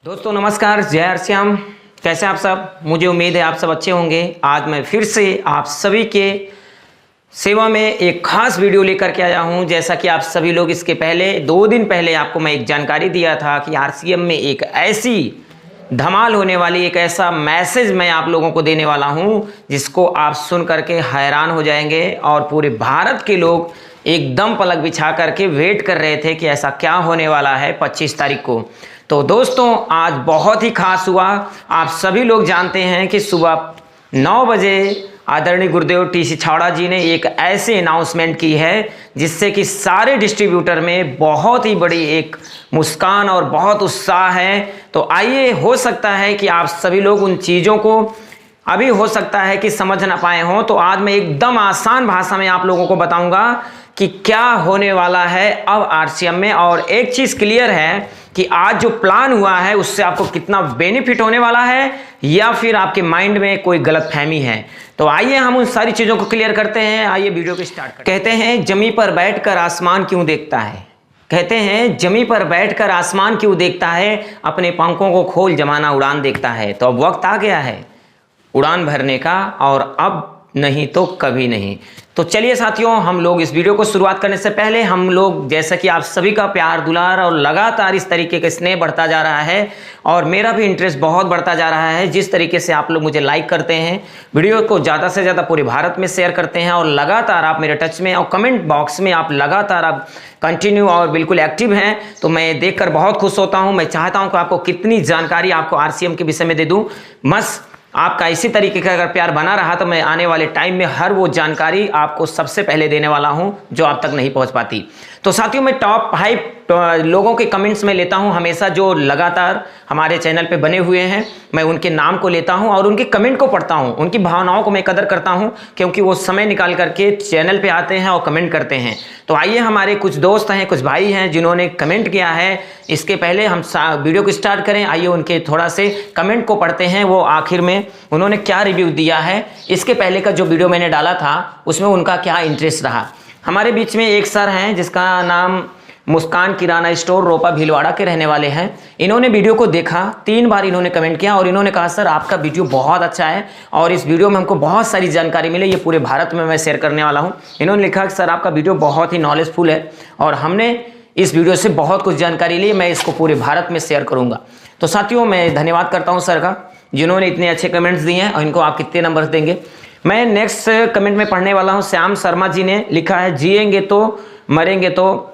दोस्तों नमस्कार, जय हरश्याम। कैसे आप सब? मुझे उम्मीद है आप सब अच्छे होंगे। आज मैं फिर से आप सभी के सेवा में एक खास वीडियो लेकर के आया हूं। जैसा कि आप सभी लोग इसके पहले 2 दिन पहले आपको मैं एक जानकारी दिया था कि आरसीएम में एक ऐसी धमाल होने वाली, एक ऐसा मैसेज मैं आप लोगों को देने वाला हूं जिसको आप सुन करके हैरान हो जाएंगे। और पूरे भारत के लोग एकदम पलक बिछा करके वेट कर रहे थे कि ऐसा क्या होने वाला है 25 तारीख को। तो दोस्तों आज बहुत ही खास हुआ। आप सभी लोग जानते हैं कि सुबह 9 बजे आदरणीय गुरुदेव टीसी छावड़ा जी ने एक ऐसे अनाउंसमेंट की है जिससे कि सारे डिस्ट्रीब्यूटर में बहुत ही बड़ी एक मुस्कान और बहुत उत्साह है। तो आइए, हो सकता है कि आप सभी लोग उन चीज़ों को अभी हो सकता है कि समझ ना पाए हों, तो आज मैं एकदम आसान भाषा में आप लोगों को बताऊंगा कि क्या होने वाला है अब आरसीएम में। और एक चीज़ क्लियर है कि आज जो प्लान हुआ है उससे आपको कितना बेनिफिट होने वाला है या फिर आपके माइंड में कोई गलतफहमी है। तो आइए हम उन सारी चीज़ों को क्लियर करते हैं। आइए वीडियो को स्टार्ट करते हैं। कहते हैं जमी पर बैठकर आसमान क्यों देखता है, कहते हैं जमी पर बैठकर आसमान क्यों देखता है, अपने पंखों को खोल जमाना उड़ान देखता है। तो अब वक्त आ गया है उड़ान भरने का, और अब नहीं तो कभी नहीं। तो चलिए साथियों, हम लोग इस वीडियो को शुरुआत करने से पहले हम लोग, जैसा कि आप सभी का प्यार दुलार और लगातार इस तरीके का स्नेह बढ़ता जा रहा है और मेरा भी इंटरेस्ट बहुत बढ़ता जा रहा है, जिस तरीके से आप लोग मुझे लाइक करते हैं, वीडियो को ज़्यादा से ज़्यादा पूरे भारत में शेयर करते हैं और लगातार आप मेरे टच में और कमेंट बॉक्स में आप लगातार आप कंटिन्यू और बिल्कुल एक्टिव हैं, तो मैं देखकर बहुत खुश होता हूँ। मैं चाहता हूँ कि आपको कितनी जानकारी आपको आरसीएम के विषय में दे दूँ। बस आपका इसी तरीके का अगर प्यार बना रहा तो मैं आने वाले टाइम में हर वो जानकारी आपको सबसे पहले देने वाला हूं जो आप तक नहीं पहुंच पाती। तो साथियों, मैं टॉप 5 लोगों के कमेंट्स में लेता हूं हमेशा, जो लगातार हमारे चैनल पे बने हुए हैं। मैं उनके नाम को लेता हूं और उनके कमेंट को पढ़ता हूं, उनकी भावनाओं को मैं कदर करता हूं, क्योंकि वो समय निकाल करके चैनल पे आते हैं और कमेंट करते हैं। तो आइए, हमारे कुछ दोस्त हैं, कुछ भाई हैं जिन्होंने कमेंट किया है। इसके पहले हम वीडियो को स्टार्ट करें, आइए उनके थोड़ा से कमेंट को पढ़ते हैं, वो आखिर में उन्होंने क्या रिव्यू दिया है। इसके पहले का जो वीडियो मैंने डाला था उसमें उनका क्या इंटरेस्ट रहा। हमारे बीच में एक सर हैं जिसका नाम मुस्कान किराना स्टोर रोपा भीलवाड़ा के रहने वाले हैं। इन्होंने वीडियो को देखा, 3 बार इन्होंने कमेंट किया और इन्होंने कहा सर आपका वीडियो बहुत अच्छा है और इस वीडियो में हमको बहुत सारी जानकारी मिले, ये पूरे भारत में मैं शेयर करने वाला हूँ। इन्होंने लिखा कि सर आपका वीडियो बहुत ही नॉलेजफुल है और हमने इस वीडियो से बहुत कुछ जानकारी ली, मैं इसको पूरे भारत में शेयर करूँगा। तो साथियों, मैं धन्यवाद करता हूँ सर का, जिन्होंने इतने अच्छे कमेंट्स दिए हैं और इनको आप कितने नंबर्स देंगे। मैं नेक्स्ट कमेंट में पढ़ने वाला हूं। श्याम शर्मा जी ने लिखा है जिएंगे तो मरेंगे तो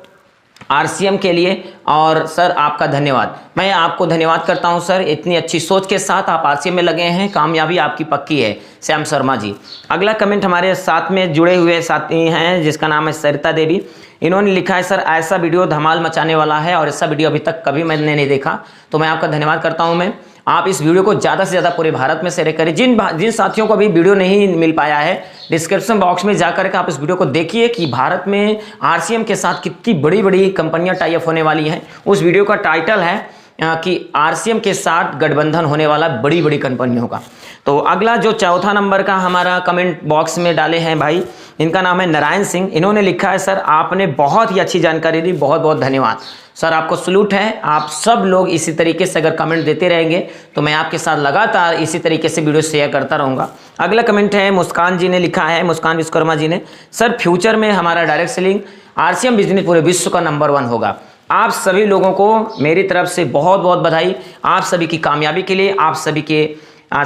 आरसीएम के लिए, और सर आपका धन्यवाद। मैं आपको धन्यवाद करता हूं सर, इतनी अच्छी सोच के साथ आप आरसीएम में लगे हैं, कामयाबी आपकी पक्की है श्याम शर्मा जी। अगला कमेंट हमारे साथ में जुड़े हुए साथी हैं जिसका नाम है सरिता देवी। इन्होंने लिखा है सर ऐसा वीडियो धमाल मचाने वाला है और ऐसा वीडियो अभी तक कभी मैंने नहीं देखा। तो मैं आपका धन्यवाद करता हूं। मैं आप इस वीडियो को ज़्यादा से ज़्यादा पूरे भारत में शेयर करें। जिन साथियों को अभी वीडियो नहीं मिल पाया है, डिस्क्रिप्शन बॉक्स में जाकर के आप इस वीडियो को देखिए कि भारत में आरसीएम के साथ कितनी बड़ी बड़ी कंपनियां टाई अप होने वाली हैं। उस वीडियो का टाइटल है कि आरसीएम के साथ गठबंधन होने वाला बड़ी बड़ी कंपनियों का। तो अगला जो चौथा नंबर का हमारा कमेंट बॉक्स में डाले हैं भाई, इनका नाम है नारायण सिंह। इन्होंने लिखा है सर आपने बहुत ही अच्छी जानकारी दी, बहुत बहुत धन्यवाद सर, आपको सलूट है। आप सब लोग इसी तरीके से अगर कमेंट देते रहेंगे तो मैं आपके साथ लगातार इसी तरीके से वीडियो शेयर करता रहूँगा। अगला कमेंट है मुस्कान जी ने लिखा है, मुस्कान विश्वकर्मा जी ने, सर फ्यूचर में हमारा डायरेक्ट सेलिंग आरसीएम बिजनेस पूरे विश्व का नंबर 1 होगा। आप सभी लोगों को मेरी तरफ से बहुत बहुत बधाई, आप सभी की कामयाबी के लिए, आप सभी के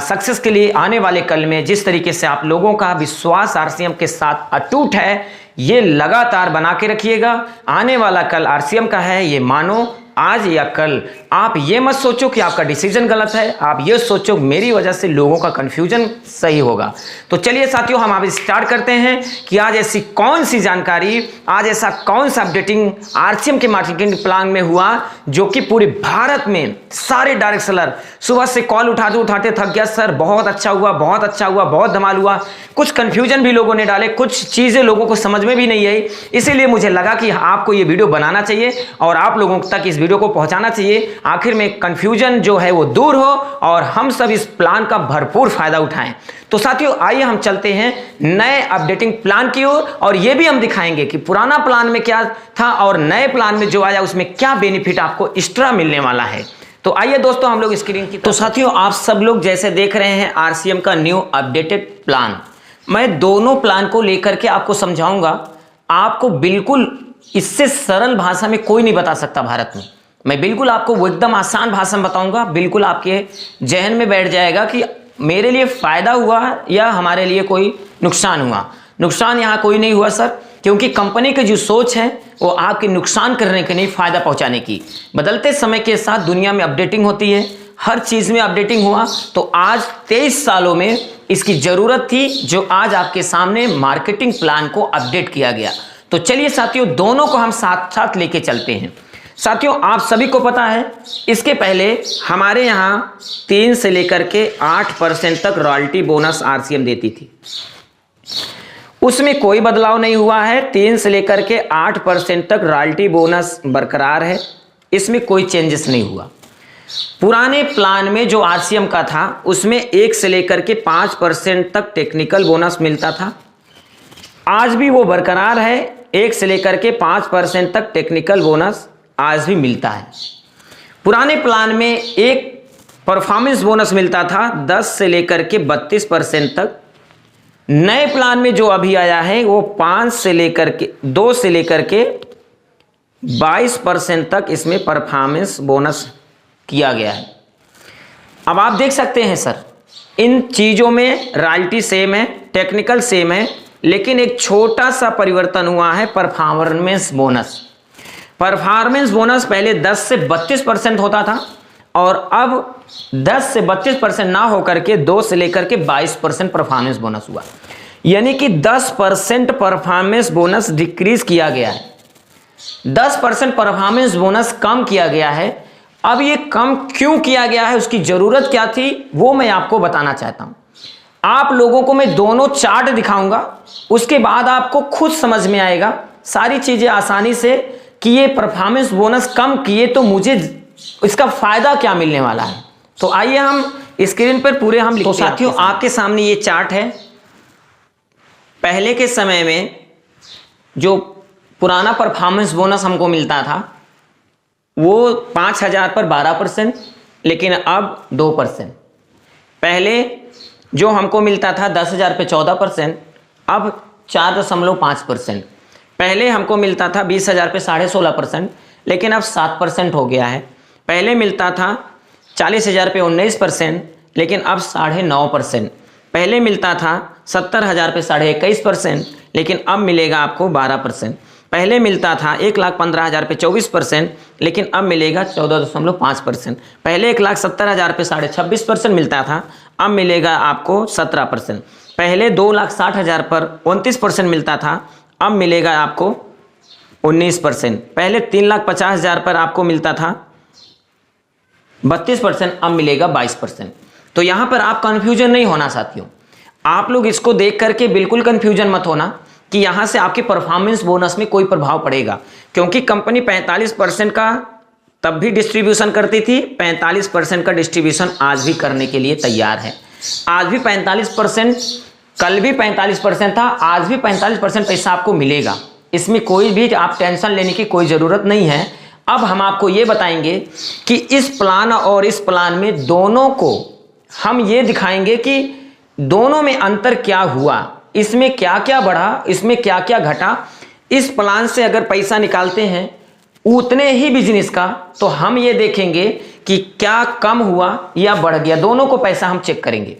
सक्सेस के लिए। आने वाले कल में जिस तरीके से आप लोगों का विश्वास आरसीएम के साथ अटूट है, ये लगातार बना के रखिएगा। आने वाला कल आरसीएम का है, ये मानो आज या कल। आप ये मत सोचो कि आपका डिसीजन गलत है, आप ये सोचो मेरी वजह से लोगों का कंफ्यूजन सही होगा। तो चलिए साथियों, हम आप स्टार्ट करते हैं कि आज ऐसी कौन सी जानकारी, आज ऐसा कौन सा अपडेटिंग आरसीएम के मार्केटिंग प्लान में हुआ जो कि पूरे भारत में सारे डायरेक्ट सेलर सुबह से कॉल उठाते थक गया, सर बहुत अच्छा हुआ, बहुत अच्छा हुआ, बहुत धमाल हुआ। कुछ कंफ्यूजन भी लोगों ने डाले, कुछ चीज़ें लोगों को समझ में भी नहीं आई। इसीलिए मुझे लगा कि आपको ये वीडियो बनाना चाहिए और आप लोगों तक इस वीडियो को पहुंचाना चाहिए। आखिर में कंफ्यूजन जो है वो दूर हो और हम सब इस प्लान का भरपूर फायदा उठाएं। तो साथियों, आइए हम चलते हैं नए अपडेटिंग प्लान की ओर और ये भी हम दिखाएंगे कि पुराना प्लान में क्या था और नए प्लान में जो आया उसमें क्या बेनिफिट आपको एक्स्ट्रा मिलने वाला है। तो आइए दोस्तों हम लोग स्क्रीन की तो साथियों आप सब लोग जैसे देख रहे हैं आरसीएम का न्यू अपडेटेड प्लान। मैं दोनों प्लान को लेकर के आपको समझाऊंगा। आपको बिल्कुल इससे सरल भाषा में कोई नहीं बता सकता भारत में। मैं बिल्कुल आपको वो एकदम आसान भाषा में बताऊंगा, बिल्कुल आपके जहन में बैठ जाएगा कि मेरे लिए फायदा हुआ या हमारे लिए कोई नुकसान हुआ। नुकसान यहाँ कोई नहीं हुआ सर, क्योंकि कंपनी की जो सोच है वो आपके नुकसान करने के नहीं, फायदा पहुंचाने की। बदलते समय के साथ दुनिया में अपडेटिंग होती है, हर चीज में अपडेटिंग हुआ, तो आज 23 सालों में इसकी जरूरत थी, जो आज आपके सामने मार्केटिंग प्लान को अपडेट किया गया। तो चलिए साथियों दोनों को हम साथ साथ लेके चलते हैं। साथियों आप सभी को पता है इसके पहले हमारे यहाँ 3 से लेकर के 8% तक रॉयल्टी बोनस आरसीएम देती थी, उसमें कोई बदलाव नहीं हुआ है। 3 से लेकर के 8% तक रॉयल्टी बोनस बरकरार है, इसमें कोई चेंजेस नहीं हुआ। पुराने प्लान में जो आरसीएम का था उसमें 1 से लेकर के 5% तक टेक्निकल बोनस मिलता था, आज भी वो बरकरार है। 1 से लेकर के 5% तक टेक्निकल बोनस आज भी मिलता है। पुराने प्लान में एक परफॉर्मेंस बोनस मिलता था 10 से लेकर के 32% तक। नए प्लान में जो अभी आया है वो 2 से लेकर के 22% तक इसमें परफॉर्मेंस बोनस किया गया है। अब आप देख सकते हैं सर इन चीजों में रॉयल्टी सेम है, टेक्निकल सेम है, लेकिन एक छोटा सा परिवर्तन हुआ है परफॉर्मेंस बोनस। परफॉर्मेंस बोनस पहले 10 से 32% होता था और अब 10 से 32% ना होकर के 2 से लेकर के 22% परफॉर्मेंस बोनस हुआ, यानी कि 10% परफॉर्मेंस बोनस डिक्रीज किया गया है। 10% परफॉर्मेंस बोनस कम किया गया है। अब ये कम क्यों किया गया है, उसकी जरूरत क्या थी, वो मैं आपको बताना चाहता हूं। आप लोगों को मैं दोनों चार्ट दिखाऊंगा, उसके बाद आपको खुद समझ में आएगा सारी चीजें आसानी से कि ये परफॉर्मेंस बोनस कम किए तो मुझे इसका फायदा क्या मिलने वाला है। तो आइए हम स्क्रीन पर पूरे हम लिखते हैं। तो साथियों आपके सामने ये चार्ट है। पहले के समय में जो पुराना परफॉर्मेंस बोनस हमको मिलता था वो 5000 पर 12%, लेकिन अब 2%। पहले जो हमको मिलता था 10,000 पे 14%, अब 4.5%। पहले हमको मिलता था 20,000 पे 16.5%, लेकिन अब 7% हो गया है। पहले मिलता था 40,000 पे 19%, लेकिन अब 9.5%। पहले मिलता था 70,000 पे 21.5%, लेकिन अब मिलेगा आपको 12%। पहले मिलता था 1,15,000 पे 24%, लेकिन अब मिलेगा 14.5%। पहले 1,70,000 पे 26.5% मिलता था, अब मिलेगा आपको 17%। पहले 2,60,000 पर 29% मिलता था, अब मिलेगा आपको 19%। पहले 3,50,000 पर आपको मिलता था 32%, अब मिलेगा 22%। तो यहां पर आप कंफ्यूजन नहीं होना साथियों, आप लोग इसको देख करके बिल्कुल कंफ्यूजन मत होना कि यहां से आपके परफॉर्मेंस बोनस में कोई प्रभाव पड़ेगा, क्योंकि कंपनी 45% का तब भी डिस्ट्रीब्यूशन करती थी, 45% का डिस्ट्रीब्यूशन आज भी करने के लिए तैयार है। आज भी 45%, कल भी 45% था, आज भी 45% पैसा आपको मिलेगा। इसमें कोई भी आप टेंशन लेने की कोई ज़रूरत नहीं है। अब हम आपको ये बताएंगे कि इस प्लान और इस प्लान में दोनों को हम ये दिखाएंगे कि दोनों में अंतर क्या हुआ, इसमें क्या क्या बढ़ा, इसमें क्या क्या घटा। इस प्लान से अगर पैसा निकालते हैं उतने ही बिजनेस का, तो हम ये देखेंगे कि क्या कम हुआ या बढ़ गया, दोनों को पैसा हम चेक करेंगे।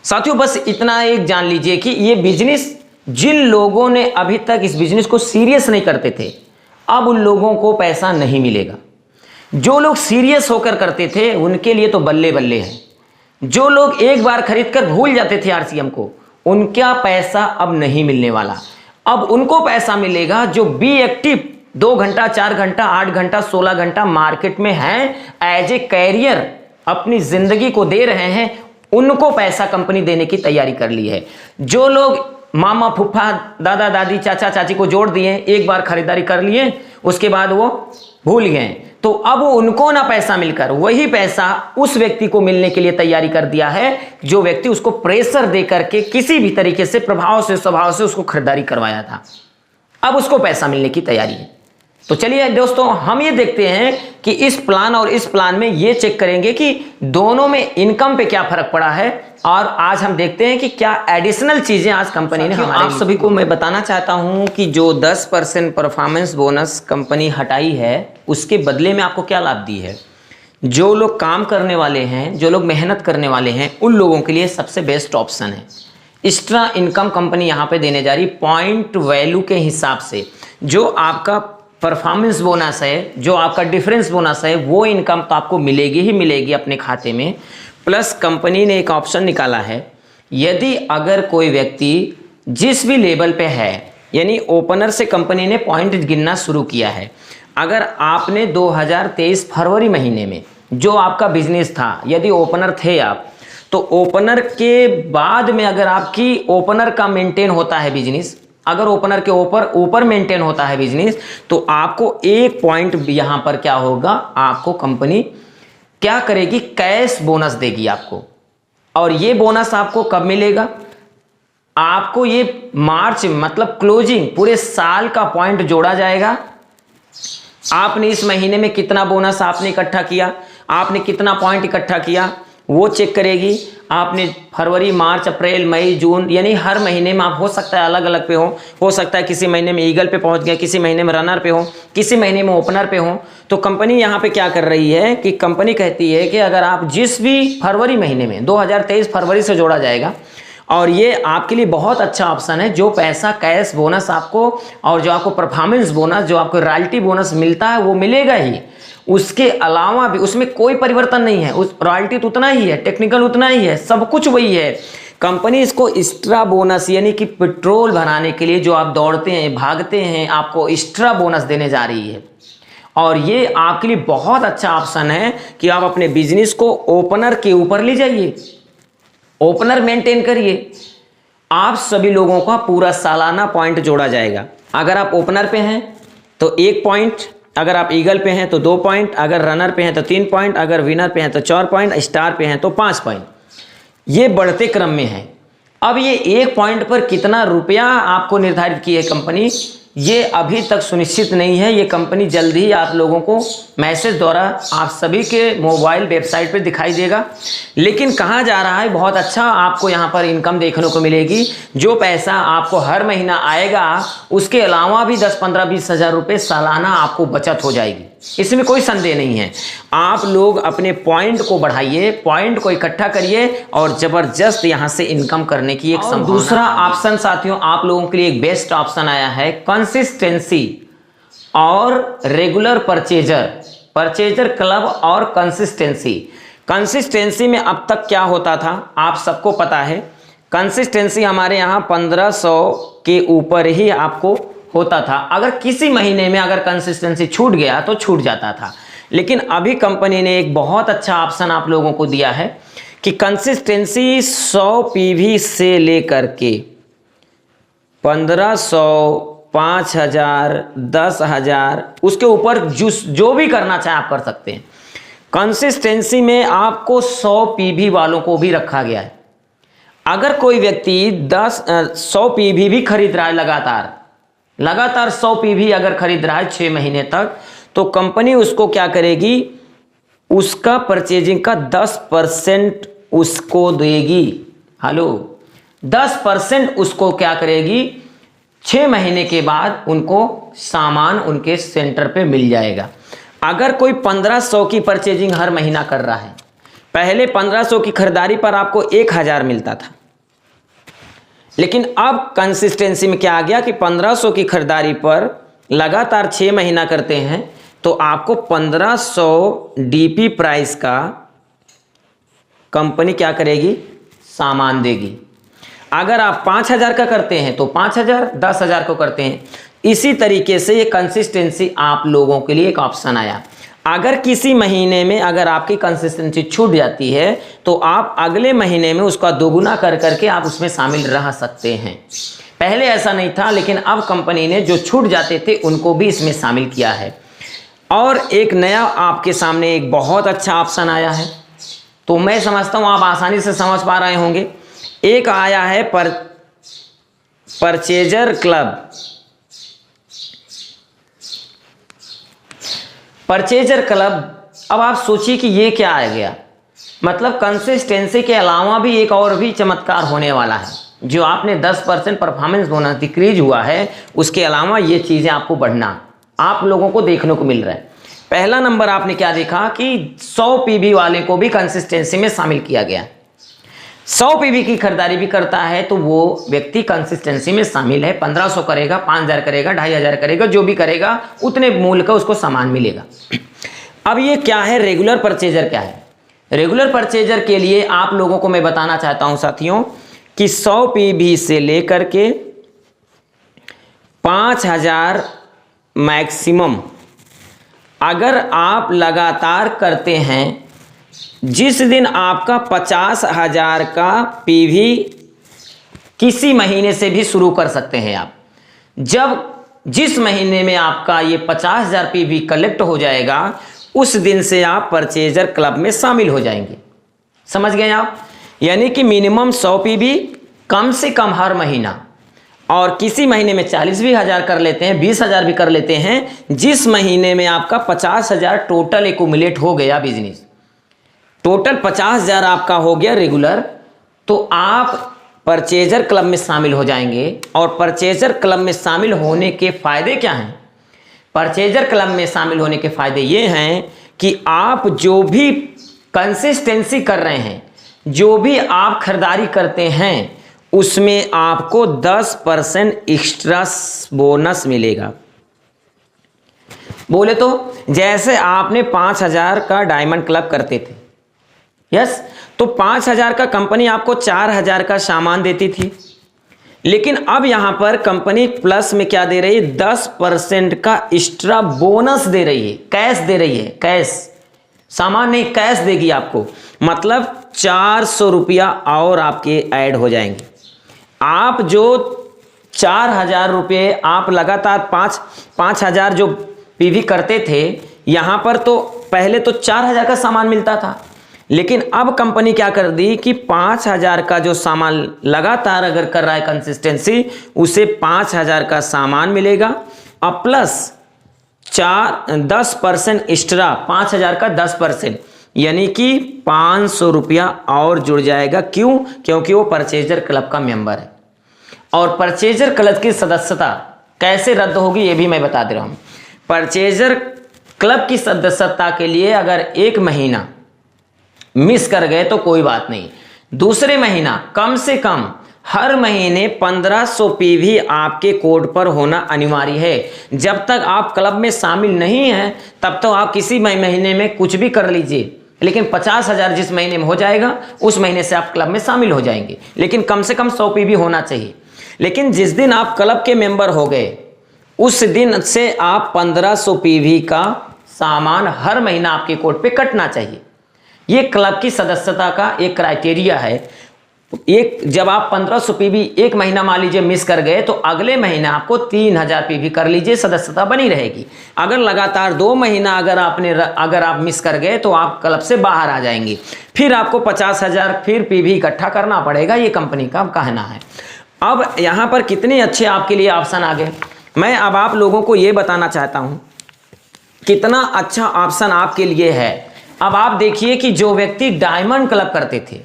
साथियों बस इतना एक जान लीजिए कि ये बिजनेस जिन लोगों ने अभी तक इस बिजनेस को सीरियस नहीं करते थे, अब उन लोगों को पैसा नहीं मिलेगा। जो लोग सीरियस होकर करते थे उनके लिए तो बल्ले बल्ले है। जो लोग एक बार खरीद कर भूल जाते थे आरसीएम को, उनका पैसा अब नहीं मिलने वाला। अब उनको पैसा मिलेगा जो बी एक्टिव 2 घंटा 4 घंटा 8 घंटा 16 घंटा मार्केट में हैं, एज ए कैरियर अपनी जिंदगी को दे रहे हैं, उनको पैसा कंपनी देने की तैयारी कर ली है। जो लोग मामा फुफ्फा दादा दादी चाचा चाची को जोड़ दिए, एक बार खरीदारी कर लिए, उसके बाद वो भूल गए, तो अब उनको ना पैसा मिलकर वही पैसा उस व्यक्ति को मिलने के लिए तैयारी कर दिया है, जो व्यक्ति उसको प्रेशर दे करके किसी भी तरीके से प्रभाव से स्वभाव से उसको खरीदारी करवाया था। अब उसको पैसा मिलने की तैयारी है। तो चलिए दोस्तों, हम ये देखते हैं कि इस प्लान और इस प्लान में ये चेक करेंगे कि दोनों में इनकम पे क्या फर्क पड़ा है, और आज हम देखते हैं कि क्या एडिशनल चीजें आज कंपनी ने हमारे आप सभी को मैं बताना चाहता हूं कि जो 10% परफॉर्मेंस बोनस कंपनी हटाई है उसके बदले में आपको क्या लाभ दी है। जो लोग काम करने वाले हैं, जो लोग मेहनत करने वाले हैं, उन लोगों के लिए सबसे बेस्ट ऑप्शन है। एक्स्ट्रा इनकम कंपनी यहाँ पे देने जा रही पॉइंट वैल्यू के हिसाब से। जो आपका परफॉर्मेंस बोनस है, जो आपका डिफरेंस बोनस है, वो इनकम तो आपको मिलेगी ही मिलेगी अपने खाते में। प्लस कंपनी ने एक ऑप्शन निकाला है, यदि अगर कोई व्यक्ति जिस भी लेवल पे है, यानी ओपनर से कंपनी ने पॉइंट गिनना शुरू किया है। अगर आपने 2023 फरवरी महीने में जो आपका बिजनेस था, यदि ओपनर थे आप, तो ओपनर के बाद में अगर आपकी ओपनर का मेंटेन होता है बिजनेस, अगर ओपनर के ऊपर मेंटेन होता है बिजनेस, तो आपको 1 पॉइंट यहां पर क्या होगा, आपको कंपनी क्या करेगी, कैश बोनस देगी आपको। और ये बोनस आपको कब मिलेगा, आपको ये मार्च मतलब क्लोजिंग पूरे साल का पॉइंट जोड़ा जाएगा। आपने इस महीने में कितना बोनस आपने इकट्ठा किया, आपने कितना पॉइंट इकट्ठा किया, वो चेक करेगी। आपने फरवरी, मार्च, अप्रैल, मई, जून, यानी हर महीने में आप हो सकता है अलग अलग पे हो सकता है किसी महीने में ईगल पे पहुंच गए, किसी महीने में रनर पे हो, किसी महीने में ओपनर पे हो। तो कंपनी यहाँ पे क्या कर रही है कि कंपनी कहती है कि अगर आप जिस भी फरवरी महीने में 2023 फरवरी से जोड़ा जाएगा, और ये आपके लिए बहुत अच्छा ऑप्शन है। जो पैसा कैश बोनस आपको और जो आपको परफॉर्मेंस बोनस, जो आपको रॉयल्टी बोनस मिलता है वो मिलेगा ही, उसके अलावा भी उसमें कोई परिवर्तन नहीं है। उस रॉयल्टी तो उतना ही है, टेक्निकल उतना ही है, सब कुछ वही है। कंपनी इसको एक्स्ट्रा बोनस, यानी कि पेट्रोल भराने के लिए जो आप दौड़ते हैं, भागते हैं, आपको एक्स्ट्रा बोनस देने जा रही है। और ये आपके लिए बहुत अच्छा ऑप्शन है कि आप अपने बिजनेस को ओपनर के ऊपर ले जाइए, ओपनर मेंटेन करिए। आप सभी लोगों का पूरा सालाना पॉइंट जोड़ा जाएगा। अगर आप ओपनर पे हैं तो 1 पॉइंट, अगर आप ईगल पे हैं तो 2 पॉइंट, अगर रनर पे हैं तो 3 पॉइंट, अगर विनर पे हैं तो 4 पॉइंट, स्टार पे हैं तो 5 पॉइंट। ये बढ़ते क्रम में है। अब ये 1 पॉइंट पर कितना रुपया आपको निर्धारित की है कंपनी, ये अभी तक सुनिश्चित नहीं है। ये कंपनी जल्द ही आप लोगों को मैसेज द्वारा आप सभी के मोबाइल वेबसाइट पर दिखाई देगा। लेकिन कहाँ जा रहा है, बहुत अच्छा आपको यहाँ पर इनकम देखने को मिलेगी। जो पैसा आपको हर महीना आएगा, उसके अलावा भी 10, 15, 20 हज़ार रुपये सालाना आपको बचत हो जाएगी। इसमें कोई संदेह नहीं है। आप लोग अपने पॉइंट को बढ़ाइए, पॉइंट को इकट्ठा करिए और जबरदस्त यहाँ से इनकम करने की एक संभावना। दूसरा ऑप्शन साथियों, आप लोगों के लिए एक बेस्ट ऑप्शन आया है, कंसिस्टेंसी और रेगुलर परचेजर क्लब और कंसिस्टेंसी। कंसिस्टेंसी में अब तक क्या होता था आप सबको पता है। कंसिस्टेंसी हमारे यहाँ 1500 के ऊपर ही आपको होता था। अगर किसी महीने में अगर कंसिस्टेंसी छूट गया तो छूट जाता था। लेकिन अभी कंपनी ने एक बहुत अच्छा ऑप्शन आप लोगों को दिया है कि कंसिस्टेंसी 100 पीवी से लेकर के 1500, 5000, 10,000, उसके ऊपर जो भी करना चाहे आप कर सकते हैं। कंसिस्टेंसी में आपको 100 पीवी वालों को भी रखा गया है। अगर कोई व्यक्ति 100 पीवी भी खरीद रहा है, लगातार 100 पीवी अगर खरीद रहा है 6 महीने तक, तो कंपनी उसको क्या करेगी, उसका परचेजिंग का 10% उसको देगी। 10% उसको क्या करेगी, 6 महीने के बाद उनको सामान उनके सेंटर पे मिल जाएगा। अगर कोई 1500 की परचेजिंग हर महीना कर रहा है, पहले 1500 की खरीदारी पर आपको 1000 मिलता था, लेकिन अब कंसिस्टेंसी में क्या आ गया कि 1500 की खरीदारी पर लगातार 6 महीना करते हैं तो आपको 1500 डीपी प्राइस का कंपनी क्या करेगी, सामान देगी। अगर आप 5000 का करते हैं तो 5000, 10,000 को करते हैं। इसी तरीके से ये कंसिस्टेंसी आप लोगों के लिए एक ऑप्शन आया। अगर किसी महीने में अगर आपकी कंसिस्टेंसी छूट जाती है तो आप अगले महीने में उसका दोगुना कर करके आप उसमें शामिल रह सकते हैं। पहले ऐसा नहीं था, लेकिन अब कंपनी ने जो छूट जाते थे उनको भी इसमें शामिल किया है। और एक नया आपके सामने एक बहुत अच्छा ऑप्शन आया है, तो मैं समझता हूँ आप आसानी से समझ पा रहे होंगे। एक आया है परचेजर क्लब। परचेजर क्लब, अब आप सोचिए कि ये क्या आ गया, मतलब कंसिस्टेंसी के अलावा भी एक और भी चमत्कार होने वाला है। जो आपने 10% परफॉर्मेंस बोनस डिक्रीज हुआ है, उसके अलावा ये चीज़ें आपको बढ़ना आप लोगों को देखने को मिल रहा है। पहला नंबर आपने क्या देखा कि 100 पीवी वाले को भी कंसिस्टेंसी में शामिल किया गया। 100 पीवी की खरीदारी भी करता है तो वो व्यक्ति कंसिस्टेंसी में शामिल है। 1500 करेगा, 5000 करेगा, 2500 करेगा, जो भी करेगा उतने मूल्य का उसको सामान मिलेगा। अब ये क्या है, रेगुलर परचेजर क्या है? रेगुलर परचेजर के लिए आप लोगों को मैं बताना चाहता हूं साथियों कि 100 पीवी से लेकर के 5000 मैक्सिमम अगर आप लगातार करते हैं, जिस दिन आपका 50,000 का पीवी किसी महीने से भी शुरू कर सकते हैं आप, जिस महीने में आपका ये 50,000 पीवी कलेक्ट हो जाएगा उस दिन से आप परचेजर क्लब में शामिल हो जाएंगे। समझ गए आप? यानी कि मिनिमम 100 पीवी कम से कम हर महीना, और किसी महीने में 40 भी हज़ार कर लेते हैं, 20,000 भी कर लेते हैं। जिस महीने में आपका 50,000 टोटल एक्यूमुलेट हो गया बिजनेस, टोटल 50,000 आपका हो गया रेगुलर, तो आप परचेजर क्लब में शामिल हो जाएंगे। और परचेजर क्लब में शामिल होने के फायदे क्या हैं? परचेजर क्लब में शामिल होने के फायदे ये हैं कि आप जो भी कंसिस्टेंसी कर रहे हैं, जो भी आप खरीदारी करते हैं, उसमें आपको 10% एक्स्ट्रा बोनस मिलेगा। बोले तो जैसे आपने 5000 का डायमंड क्लब करते थे, यस, तो 5000 का कंपनी आपको 4000 का सामान देती थी, लेकिन अब यहां पर कंपनी प्लस में क्या दे रही है? 10% का एक्स्ट्रा बोनस दे रही है, कैश दे रही है। कैश, सामान नहीं, कैश देगी आपको, मतलब 400 रुपया और आपके ऐड हो जाएंगे। आप जो 4000 रुपये आप लगातार 5,000 जो पीवी करते थे, यहां पर तो पहले तो 4000 का सामान मिलता था, लेकिन अब कंपनी क्या कर दी कि 5000 का जो सामान लगातार अगर कर रहा है कंसिस्टेंसी, उसे 5000 का सामान मिलेगा, और प्लस 10% एक्स्ट्रा, 5000 का 10%, यानी कि 500 रुपया और जुड़ जाएगा। क्यों? क्योंकि वो परचेजर क्लब का मेंबर है। और परचेजर क्लब की सदस्यता कैसे रद्द होगी ये भी मैं बता दे रहा हूं। परचेजर क्लब की सदस्यता के लिए अगर एक महीना मिस कर गए तो कोई बात नहीं, दूसरे महीना कम से कम हर महीने 1500 पीवी आपके कोड पर होना अनिवार्य है। जब तक आप क्लब में शामिल नहीं हैं तब तो आप किसी महीने में कुछ भी कर लीजिए, लेकिन 50,000 जिस महीने में हो जाएगा उस महीने से आप क्लब में शामिल हो जाएंगे, लेकिन कम से कम 100 पीवी होना चाहिए। लेकिन जिस दिन आप क्लब के मेंबर हो गए उस दिन से आप 1500 पीवी का सामान हर महीना आपके कोड पे कटना चाहिए। ये क्लब की सदस्यता का एक क्राइटेरिया है। एक जब आप 1500 पीवी एक महीना मान लीजिए मिस कर गए, तो अगले महीने आपको 3000 पीवी कर लीजिए, सदस्यता बनी रहेगी। अगर लगातार 2 महीना अगर आप मिस कर गए तो आप क्लब से बाहर आ जाएंगे, फिर आपको 50,000 फिर पीवी इकट्ठा करना पड़ेगा। ये कंपनी का कहना है। अब यहाँ पर कितने अच्छे आपके लिए ऑप्शन आ गए। मैं अब आप लोगों को ये बताना चाहता हूँ कितना अच्छा ऑप्शन आपके लिए है। अब आप देखिए कि जो व्यक्ति डायमंड क्लब करते थे,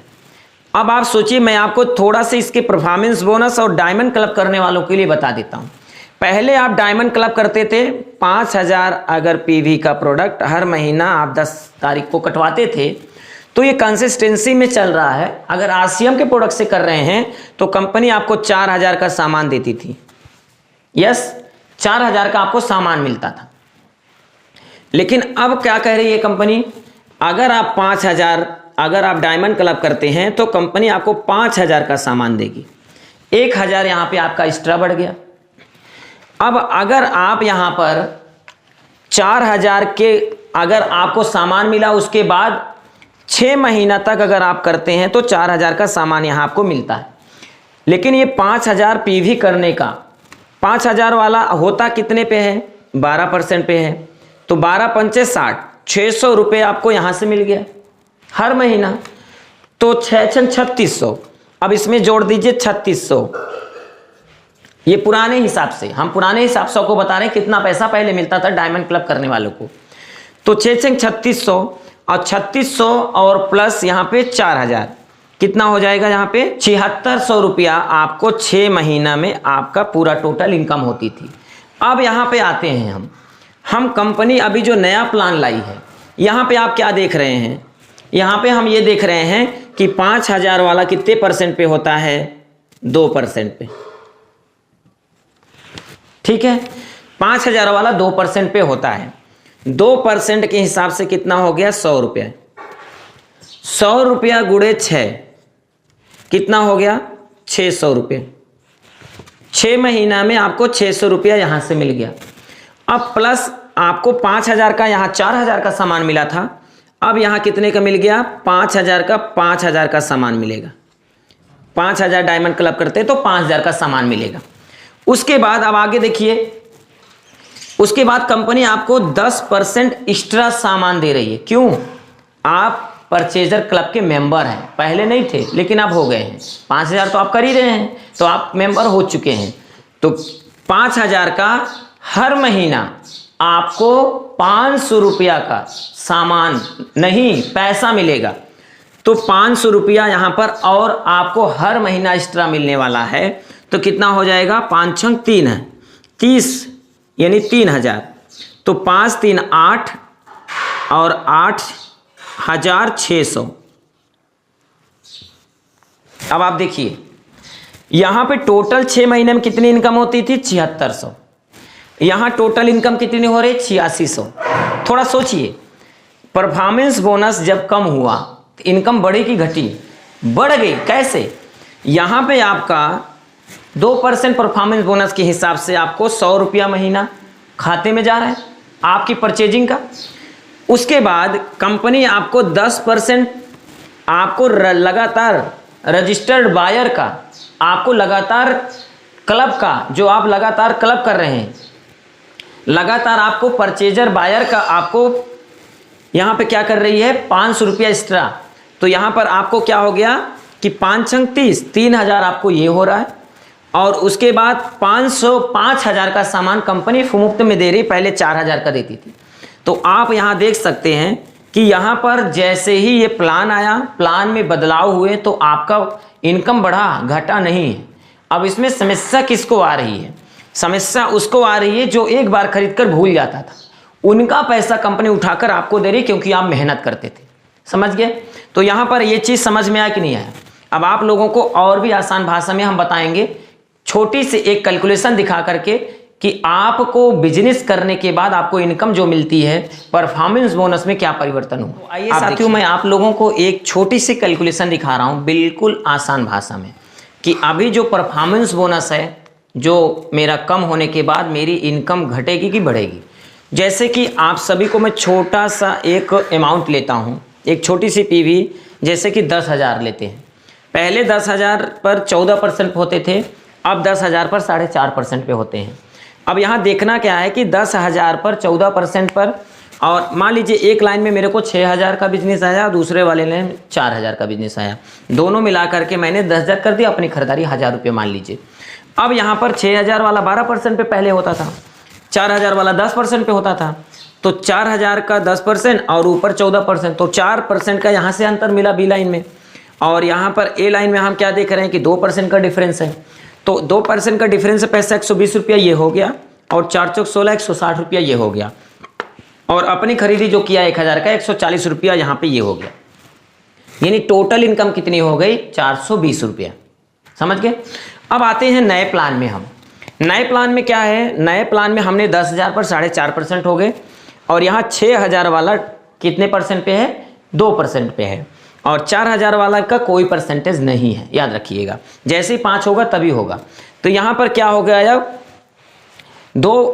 अब आप सोचिए, मैं आपको थोड़ा सा इसके परफॉर्मेंस बोनस और डायमंड क्लब करने वालों के लिए बता देता हूं। पहले आप डायमंड क्लब करते थे, 5000 अगर पीवी का प्रोडक्ट हर महीना आप 10 तारीख को कटवाते थे, तो ये कंसिस्टेंसी में चल रहा है। अगर आरसीएम के प्रोडक्ट से कर रहे हैं तो कंपनी आपको 4000 का सामान देती थी, यस, 4000 का आपको सामान मिलता था। लेकिन अब क्या कह रही है कंपनी, अगर आप 5000 अगर आप डायमंड क्लब करते हैं तो कंपनी आपको 5000 का सामान देगी, 1000 यहाँ पे आपका एक्स्ट्रा बढ़ गया। अब अगर आप यहाँ पर 4000 के अगर आपको सामान मिला, उसके बाद 6 महीना तक अगर आप करते हैं तो 4000 का सामान यहाँ आपको मिलता है। लेकिन ये 5000 पीवी करने का 5000 वाला होता कितने पे है? 12% पे है, तो 12 पंचे 60, 600 रुपये आपको यहाँ से मिल गया हर महीना, तो 6 छन 3600। अब इसमें जोड़ दीजिए 3600। ये पुराने हिसाब से, हम पुराने हिसाब से आपको बता रहे हैं कितना पैसा पहले मिलता था डायमंड क्लब करने वालों को। तो 3600 और 3600 और प्लस यहाँ पे 4000, कितना हो जाएगा यहाँ पे 7600 रुपया आपको 6 महीना में आपका पूरा टोटल इनकम होती थी। अब यहाँ पे आते हैं हम कंपनी अभी जो नया प्लान लाई है, यहाँ पे आप क्या देख रहे हैं, यहाँ पे हम ये देख रहे हैं कि 5000 वाला कितने परसेंट पे होता है, 2% पे, ठीक है। 5000 वाला 2% पे होता है, 2% के हिसाब से कितना हो गया 100 रुपया, 100 रुपया गुणे 6 कितना हो गया 600 रुपये। 6 महीना में आपको 600 रुपया यहां से मिल गया। अब प्लस आपको 5000 का, यहाँ 4000 का सामान मिला था, अब यहाँ कितने का मिल गया 5000 का, 5000 का सामान मिलेगा। 5000 डायमंड क्लब करते तो 5000 का सामान मिलेगा। उसके बाद अब आगे देखिए, उसके बाद कंपनी आपको 10% एक्स्ट्रा सामान दे रही है। क्यों? आप परचेजर क्लब के मेंबर हैं, पहले नहीं थे लेकिन अब हो गए हैं। 5000 तो आप कर ही रहे हैं, तो आप मेंबर हो चुके हैं। तो 5000 का हर महीना आपको 500 रुपया का सामान नहीं पैसा मिलेगा। तो 500 रुपया यहाँ पर और आपको हर महीना एक्स्ट्रा मिलने वाला है। तो कितना हो जाएगा, 5 छंग 3 है, 30 यानी 3000। तो 5 3 8 और 8600। अब आप देखिए यहां पे टोटल 6 महीने में कितनी इनकम होती थी 7600, यहां टोटल इनकम कितनी हो रही 8600। थोड़ा सोचिए, परफॉर्मेंस बोनस जब कम हुआ तो इनकम बढ़ी कि घटी? बढ़ गई। कैसे? यहां पे आपका 2% परफॉर्मेंस बोनस के हिसाब से आपको 100 रुपया महीना खाते में जा रहा है आपकी परचेजिंग का। उसके बाद कंपनी आपको 10% आपको लगातार रजिस्टर्ड बायर का, आपको लगातार क्लब का, जो आप लगातार क्लब कर रहे हैं, लगातार आपको परचेजर बायर का आपको यहाँ पे क्या कर रही है 500 रुपया एक्स्ट्रा। तो यहाँ पर आपको क्या हो गया कि 5 छंग 30, 3000 आपको ये हो रहा है। और उसके बाद 5000 का सामान कंपनी मुफ्त में दे रही, पहले 4000 का देती थी। तो आप यहाँ देख सकते हैं कि यहाँ पर जैसे ही ये प्लान आया, प्लान में बदलाव हुए, तो आपका इनकम बढ़ा, घटा नहीं है। अब इसमें समस्या किसको आ रही है? समस्या उसको आ रही है जो एक बार खरीद कर भूल जाता था, उनका पैसा कंपनी उठाकर आपको दे रही, क्योंकि आप मेहनत करते थे। समझ गए? तो यहाँ पर ये चीज़ समझ में आया कि नहीं आया? अब आप लोगों को और भी आसान भाषा में हम बताएंगे, छोटी सी एक कैलकुलेशन दिखा करके, कि आपको बिजनेस करने के बाद आपको इनकम जो मिलती है, परफॉर्मेंस बोनस में क्या परिवर्तन हो। तो आइए साथियों, मैं आप लोगों को एक छोटी सी कैलकुलेशन दिखा रहा हूं बिल्कुल आसान भाषा में, कि अभी जो परफॉर्मेंस बोनस है, जो मेरा कम होने के बाद मेरी इनकम घटेगी कि बढ़ेगी। जैसे कि आप सभी को मैं छोटा सा एक अमाउंट लेता हूँ, एक छोटी सी पीवी, जैसे कि 10,000 लेते हैं। पहले 10,000 पर 14% होते थे, अब 10,000 पर 4.5% पे होते हैं। अब यहाँ देखना क्या है कि 10,000 पर 14% पर, और मान लीजिए एक लाइन में मेरे को 6,000 का बिजनेस आया, दूसरे वाले लाइन में 4,000 का बिजनेस आया, दोनों मिला करके मैंने 10,000 कर दिया, अपनी खरीदारी 1,000 रुपये मान लीजिए। अब यहाँ पर 6,000 वाला 12% पे पहले होता था, 4,000 वाला 10% पे होता था। तो 4,000 का 10% और ऊपर 14%, तो 4% का यहाँ से अंतर मिला बी लाइन में। और यहाँ पर ए लाइन में हम क्या देख रहे हैं कि 2% का डिफरेंस है। तो 2% का डिफरेंस है, पैसा 120 रुपया ये हो गया, और 4 चौक 16 160 रुपया ये हो गया। और अपनी खरीदी जो किया 1,000 का 140 रुपया यहाँ पे ये हो गया। यानी टोटल इनकम कितनी हो गई 420 रुपया। समझ गए? अब आते हैं नए प्लान में। हम नए प्लान में क्या है, नए प्लान में हमने 10,000 पर 4.5% हो गए, और यहाँ 6,000 वाला कितने परसेंट पे है 2% पे है, और 4,000 वाला का कोई परसेंटेज नहीं है, याद रखिएगा। जैसे ही 5 होगा तभी होगा। तो यहाँ पर क्या हो गया,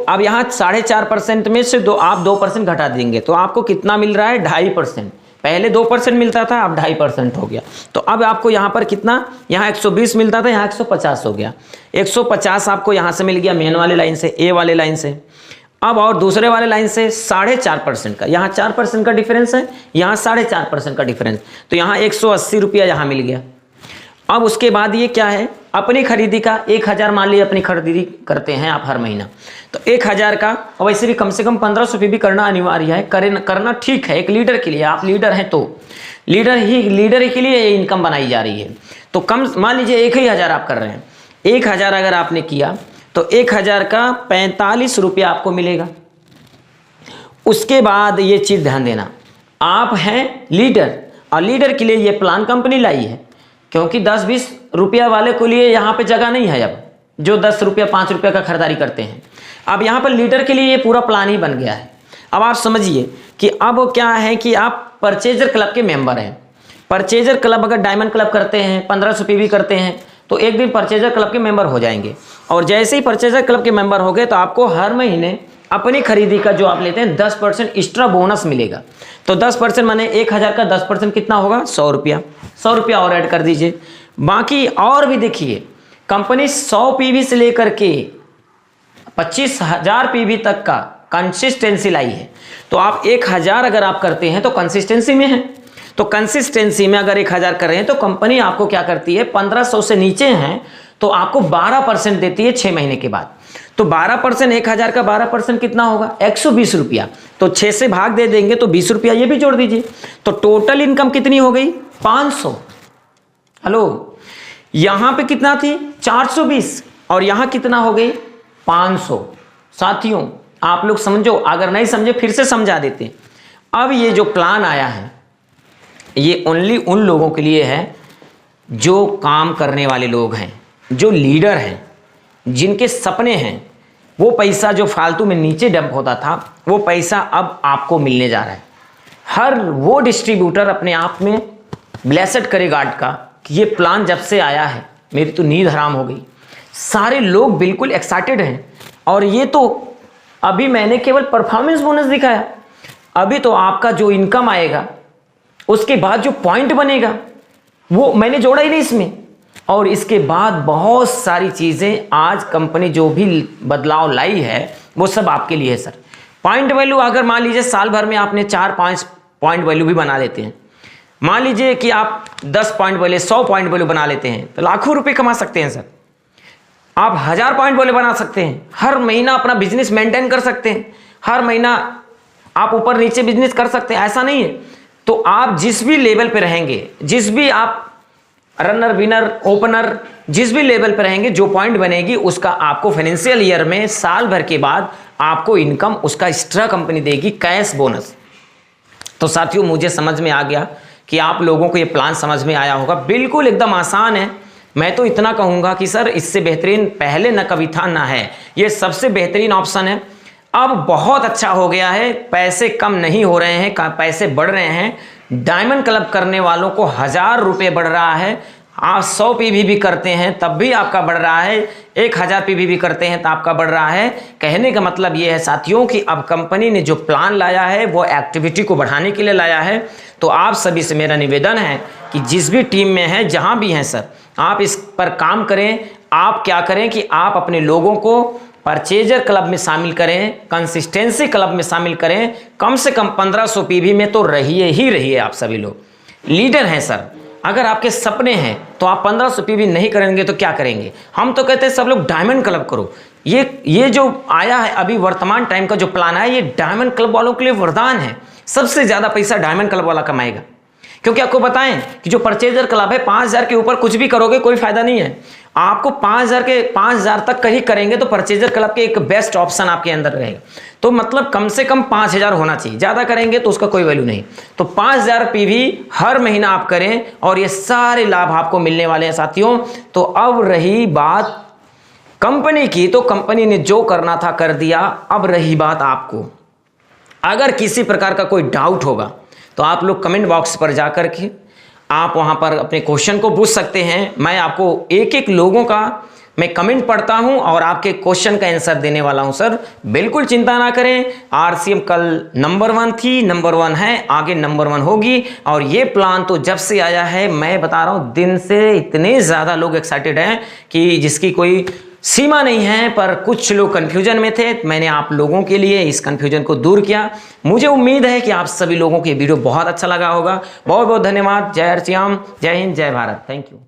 अब यहाँ 4.5% में से आप 2% घटा देंगे, तो आपको कितना मिल रहा है 2.5%। पहले 2% मिलता था, अब 2.5% हो गया। तो अब आपको यहाँ पर कितना, यहाँ 120 मिलता था, यहाँ 150 हो गया। 150 आपको यहाँ से मिल गया मेन वाले लाइन से, ए वाले लाइन से। अब और दूसरे वाले लाइन से 4.5% का, यहाँ 4% का डिफरेंस है, यहाँ 4.5% का डिफरेंस, तो यहाँ 180 रुपया यहाँ मिल गया। अब उसके बाद ये क्या है, अपनी खरीदी का 1000 मान लीजिए अपनी खरीदी करते हैं आप हर महीना, तो 1000 का, और वैसे भी कम से कम 1500 भी करना अनिवार्य है, करना ठीक है एक लीडर के लिए। आप लीडर हैं तो लीडर ही के लिए ये इनकम बनाई जा रही है। तो कम मान लीजिए 1000 आप कर रहे हैं, 1000 अगर आपने किया तो 1000 का 45 रुपया आपको मिलेगा। उसके बाद ये चीज़ ध्यान देना, आप हैं लीडर और लीडर के लिए ये प्लान कंपनी लाई है, क्योंकि 10-20 रुपया वाले को लिए यहाँ पे जगह नहीं है। अब जो 10 रुपया 5 रुपया का खरीदारी करते हैं, अब यहाँ पर लीडर के लिए ये पूरा प्लान ही बन गया है। अब आप समझिए कि अब क्या है कि आप परचेजर क्लब के मेंबर हैं। परचेजर क्लब अगर डायमंड क्लब करते हैं, 1500 भी करते हैं, तो एक दिन परचेजर क्लब के मेंबर हो जाएंगे। और जैसे ही परचेजर क्लब के मेंबर हो गए तो आपको हर महीने अपनी खरीदी का जो आप लेते हैं 10% एक्स्ट्रा बोनस मिलेगा। तो 10% माने 1000 का 10% कितना होगा? 100 रुपया। 100 रुपया और ऐड कर दीजिए। बाकी और भी देखिए, कंपनी 100 पीवी से लेकर के 25,000 पीवी तक का कंसिस्टेंसी लाई है। तो आप 1000 अगर आप करते हैं तो कंसिस्टेंसी में है, तो कंसिस्टेंसी में अगर 1000 कर रहे हैं तो कंपनी आपको क्या करती है, 1500 से नीचे हैं तो आपको 12% देती है 6 महीने के बाद। तो 12%, 1000 का 12% कितना होगा? 120 रुपया। तो 6 से भाग दे देंगे तो 20 रुपया ये भी जोड़ दीजिए। तो टोटल इनकम कितनी हो गई? 500। हेलो, यहां पे कितना थी? 420, और यहां कितना हो गई? 500। साथियों आप लोग समझो, अगर नहीं समझे फिर से समझा देते हैं। अब ये जो प्लान आया है ये ओनली उन लोगों के लिए है जो काम करने वाले लोग हैं, जो लीडर हैं, जिनके सपने हैं। वो पैसा जो फालतू में नीचे डंप होता था वो पैसा अब आपको मिलने जा रहा है। हर वो डिस्ट्रीब्यूटर अपने आप में ब्लेसड करे गॉड का कि ये प्लान जब से आया है मेरी तो नींद हराम हो गई। सारे लोग बिल्कुल एक्साइटेड हैं। और ये तो अभी मैंने केवल परफॉर्मेंस बोनस दिखाया, अभी तो आपका जो इनकम आएगा उसके बाद जो पॉइंट बनेगा वो मैंने जोड़ा ही नहीं इसमें। और इसके बाद बहुत सारी चीज़ें आज कंपनी जो भी बदलाव लाई है वो सब आपके लिए है सर। पॉइंट वैल्यू अगर मान लीजिए साल भर में आपने 4-5 पॉइंट वैल्यू भी बना लेते हैं, मान लीजिए कि आप 10 पॉइंट वैल्यू 100 पॉइंट वैल्यू बना लेते हैं तो लाखों रुपए कमा सकते हैं सर। आप 1000 पॉइंट वैल्यू बना सकते हैं, हर महीना अपना बिजनेस मेंटेन कर सकते हैं, हर महीना आप ऊपर नीचे बिजनेस कर सकते हैं। ऐसा नहीं है। तो आप जिस भी लेवल पे रहेंगे, जिस भी आप रनर, विनर, ओपनर, जिस भी लेवल पर रहेंगे, जो पॉइंट बनेगी उसका आपको फाइनेंशियल ईयर में साल भर के बाद आपको इनकम उसका एक्स्ट्रा कंपनी देगी, कैश बोनस। तो साथियों मुझे समझ में आ गया कि आप लोगों को ये प्लान समझ में आया होगा। बिल्कुल एकदम आसान है। मैं तो इतना कहूंगा कि सर इससे बेहतरीन पहले न कभी था ना है, ये सबसे बेहतरीन ऑप्शन है। अब बहुत अच्छा हो गया है, पैसे कम नहीं हो रहे हैं, पैसे बढ़ रहे हैं। डायमंड क्लब करने वालों को 1000 रुपये बढ़ रहा है। आप 100 पीवी भी करते हैं तब भी आपका बढ़ रहा है, 1000 पीवी भी करते हैं तो आपका बढ़ रहा है। कहने का मतलब ये है साथियों कि अब कंपनी ने जो प्लान लाया है वो एक्टिविटी को बढ़ाने के लिए लाया है। तो आप सभी से मेरा निवेदन है कि जिस भी टीम में हैं, जहां भी हैं सर, आप इस पर काम करें। आप क्या करें कि आप अपने लोगों को परचेजर क्लब में शामिल करें, कंसिस्टेंसी क्लब में शामिल करें। कम से कम 1500 पीवी में तो रहिए ही रहिए। आप सभी लोग लीडर हैं सर, अगर आपके सपने हैं तो आप 1500 पीवी नहीं करेंगे तो क्या करेंगे? हम तो कहते हैं सब लोग डायमंड क्लब करो। ये जो आया है अभी वर्तमान टाइम का जो प्लान है, ये डायमंड क्लब वालों के लिए वरदान है। सबसे ज्यादा पैसा डायमंड क्लब वाला कमाएगा, क्योंकि आपको बताएं कि जो परचेजर क्लब है 5000 के ऊपर कुछ भी करोगे कोई फायदा नहीं है। आपको 5000 तक का ही करेंगे तो परचेजर क्लब के एक बेस्ट ऑप्शन आपके अंदर रहेगा। तो मतलब कम से कम 5000 होना चाहिए, ज्यादा करेंगे तो उसका कोई वैल्यू नहीं। तो 5000 पीवी हर महीना आप करें और ये सारे लाभ आपको मिलने वाले हैं साथियों। तो अब रही बात कंपनी की, तो कंपनी ने जो करना था कर दिया। अब रही बात आपको, अगर किसी प्रकार का कोई डाउट होगा तो आप लोग कमेंट बॉक्स पर जाकर के आप वहां पर अपने क्वेश्चन को पूछ सकते हैं। मैं आपको एक एक लोगों का मैं कमेंट पढ़ता हूं और आपके क्वेश्चन का आंसर देने वाला हूं सर। बिल्कुल चिंता ना करें। आरसीएम कल नंबर 1 थी, नंबर 1 है, आगे नंबर 1 होगी। और ये प्लान तो जब से आया है मैं बता रहा हूं, दिन से इतने ज़्यादा लोग एक्साइटेड हैं कि जिसकी कोई सीमा नहीं है। पर कुछ लोग कंफ्यूजन में थे, मैंने आप लोगों के लिए इस कंफ्यूजन को दूर किया। मुझे उम्मीद है कि आप सभी लोगों को ये वीडियो बहुत अच्छा लगा होगा। बहुत बहुत धन्यवाद। जय श्री राम, जय हिंद, जय भारत। Thank you.